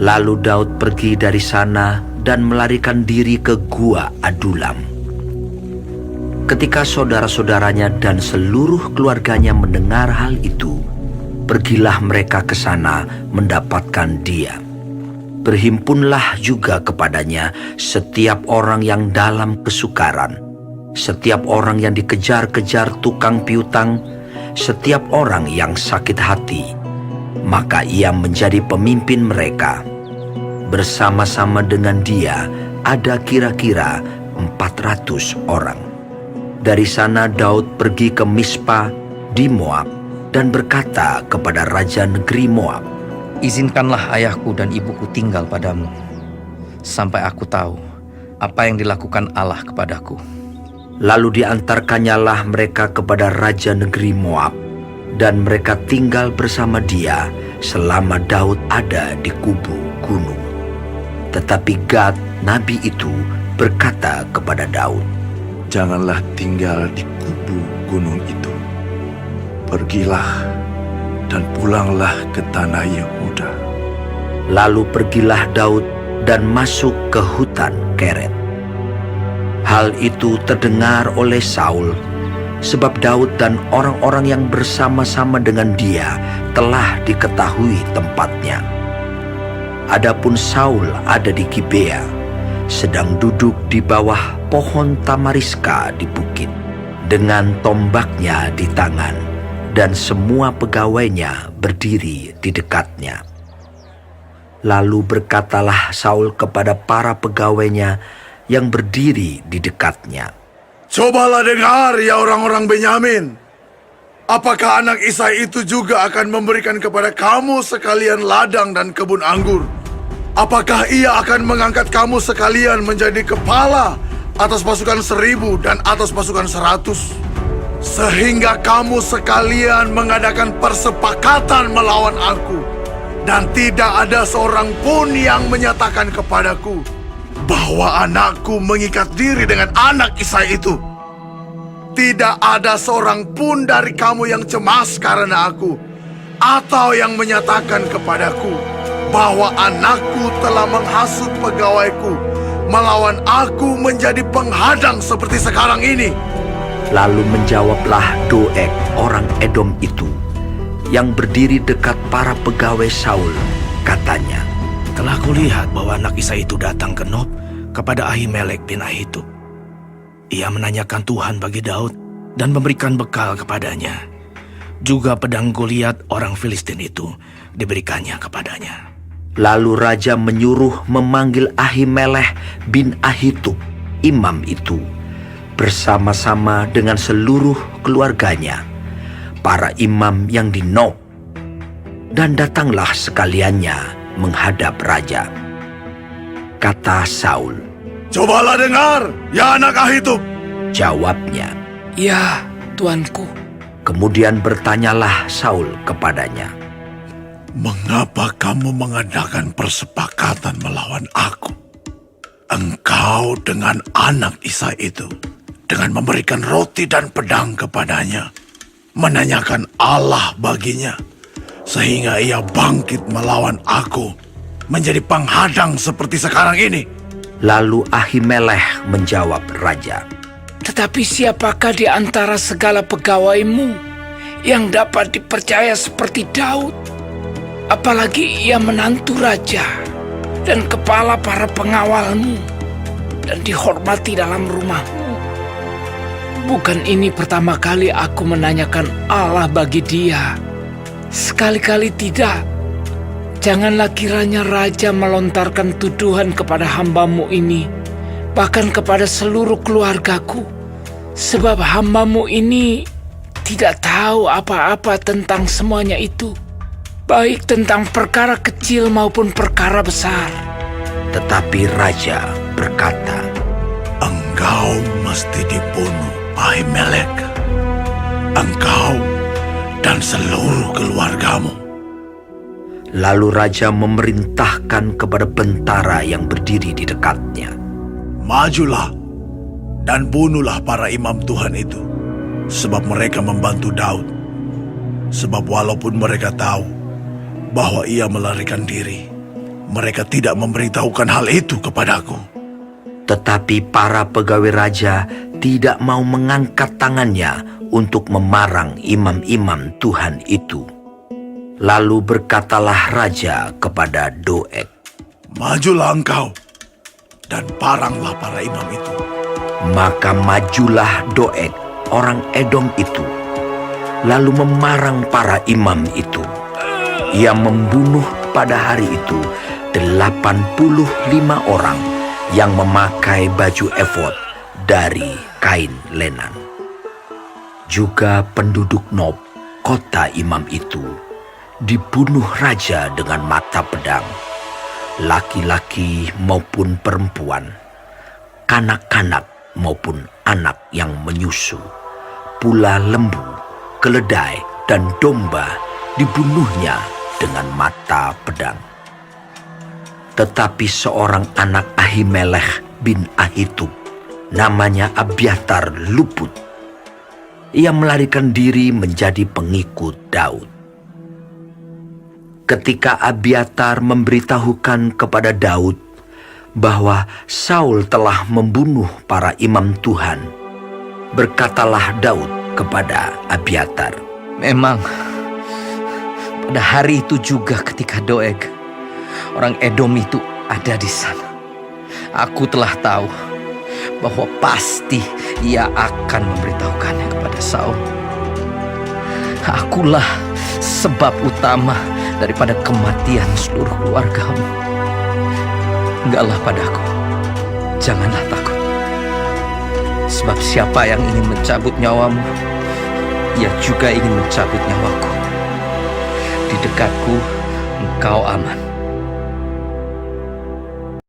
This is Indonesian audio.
Lalu Daud pergi dari sana dan melarikan diri ke Gua Adulam. Ketika saudara-saudaranya dan seluruh keluarganya mendengar hal itu, pergilah mereka ke sana mendapatkan dia. Berhimpunlah juga kepadanya setiap orang yang dalam kesukaran, setiap orang yang dikejar-kejar tukang piutang, setiap orang yang sakit hati. Maka ia menjadi pemimpin mereka. Bersama-sama dengan dia ada kira-kira 400 orang. Dari sana Daud pergi ke Mispa di Moab dan berkata kepada raja negeri Moab, "Izinkanlah ayahku dan ibuku tinggal padamu, sampai aku tahu apa yang dilakukan Allah kepadaku." Lalu diantarkannyalah mereka kepada raja negeri Moab, dan mereka tinggal bersama dia selama Daud ada di kubu gunung. Tetapi Gad, nabi itu, berkata kepada Daud, "Janganlah tinggal di kubu gunung itu. Pergilah dan pulanglah ke tanah Yehuda." Lalu pergilah Daud dan masuk ke hutan Keret. Hal itu terdengar oleh Saul, sebab Daud dan orang-orang yang bersama-sama dengan dia telah diketahui tempatnya. Adapun Saul ada di Gibea, sedang duduk di bawah pohon tamariska di bukit, dengan tombaknya di tangan, dan semua pegawainya berdiri di dekatnya. Lalu berkatalah Saul kepada para pegawainya yang berdiri di dekatnya, "Cobalah dengar, ya orang-orang Benyamin. Apakah anak Isai itu juga akan memberikan kepada kamu sekalian ladang dan kebun anggur? Apakah ia akan mengangkat kamu sekalian menjadi kepala atas pasukan 1000 dan atas pasukan 100? Sehingga kamu sekalian mengadakan persepakatan melawan aku, dan tidak ada seorang pun yang menyatakan kepadaku bahwa anakku mengikat diri dengan anak Isai itu. Tidak ada seorang pun dari kamu yang cemas karena aku, atau yang menyatakan kepadaku bahwa anakku telah menghasut pegawaiku melawan aku menjadi penghadang seperti sekarang ini." Lalu menjawablah Doeg orang Edom itu, yang berdiri dekat para pegawai Saul, katanya, "Telah kulihat bahwa anak Isai itu datang ke Nob kepada Ahimelek bin Ahitub. Ia menanyakan Tuhan bagi Daud dan memberikan bekal kepadanya. Juga pedang Goliat orang Filistin itu diberikannya kepadanya." Lalu raja menyuruh memanggil Ahimelek bin Ahitub, imam itu, bersama-sama dengan seluruh keluarganya, para imam yang di Nob. Dan datanglah sekaliannya menghadap raja. Kata Saul, "Cobalah dengar, ya anak Ahitub." Jawabnya, "Ya, tuanku." Kemudian bertanyalah Saul kepadanya, "Mengapa kamu mengadakan persepakatan melawan aku? Engkau dengan anak Isai itu, dengan memberikan roti dan pedang kepadanya, menanyakan Allah baginya, sehingga ia bangkit melawan aku, menjadi penghadang seperti sekarang ini." Lalu Ahimelek menjawab raja, "Tetapi siapakah di antara segala pegawaimu yang dapat dipercaya seperti Daud? Apalagi ia menantu raja dan kepala para pengawalmu dan dihormati dalam rumahmu. Bukan ini pertama kali aku menanyakan Allah bagi dia. Sekali-kali tidak. Janganlah kiranya raja melontarkan tuduhan kepada hambamu ini, bahkan kepada seluruh keluargaku, sebab hambamu ini tidak tahu apa-apa tentang semuanya itu, baik tentang perkara kecil maupun perkara besar." Tetapi raja berkata, "Engkau mesti dibunuh, Ahimelek. Engkau dan seluruh keluargamu." Lalu raja memerintahkan kepada bentara yang berdiri di dekatnya, "Majulah dan bunuhlah para imam Tuhan itu, sebab mereka membantu Daud. Sebab walaupun mereka tahu bahwa ia melarikan diri, mereka tidak memberitahukan hal itu kepadaku. Tetapi para pegawai raja tidak mau mengangkat tangannya untuk memarang imam-imam Tuhan itu. Lalu berkatalah raja kepada Doeg, Majulah engkau dan paranglah para imam itu. Maka majulah Doeg, orang Edom itu, lalu memarang para imam itu. Ia membunuh pada hari itu 85 orang yang memakai baju efod dari kain lenan. Juga penduduk Nob, kota imam itu, dibunuh raja dengan mata pedang. Laki-laki maupun perempuan, kanak-kanak maupun anak yang menyusu, pula lembu, keledai, dan domba dibunuhnya dengan mata pedang. Tetapi seorang anak Ahimelech bin Ahitub, namanya Abiatar, luput. Ia melarikan diri menjadi pengikut Daud. Ketika Abiatar memberitahukan kepada Daud bahwa Saul telah membunuh para imam Tuhan, berkatalah Daud kepada Abiatar, Memang pada hari itu juga ketika Doeg, orang Edom itu ada di sana, aku telah tahu bahwa pasti ia akan memberitahukannya kepada Saul. Akulah sebab utama daripada kematian seluruh keluargamu. Enggaklah padaku, janganlah takut. Sebab siapa yang ingin mencabut nyawamu, ia juga ingin mencabut nyawaku. Di dekatku engkau aman,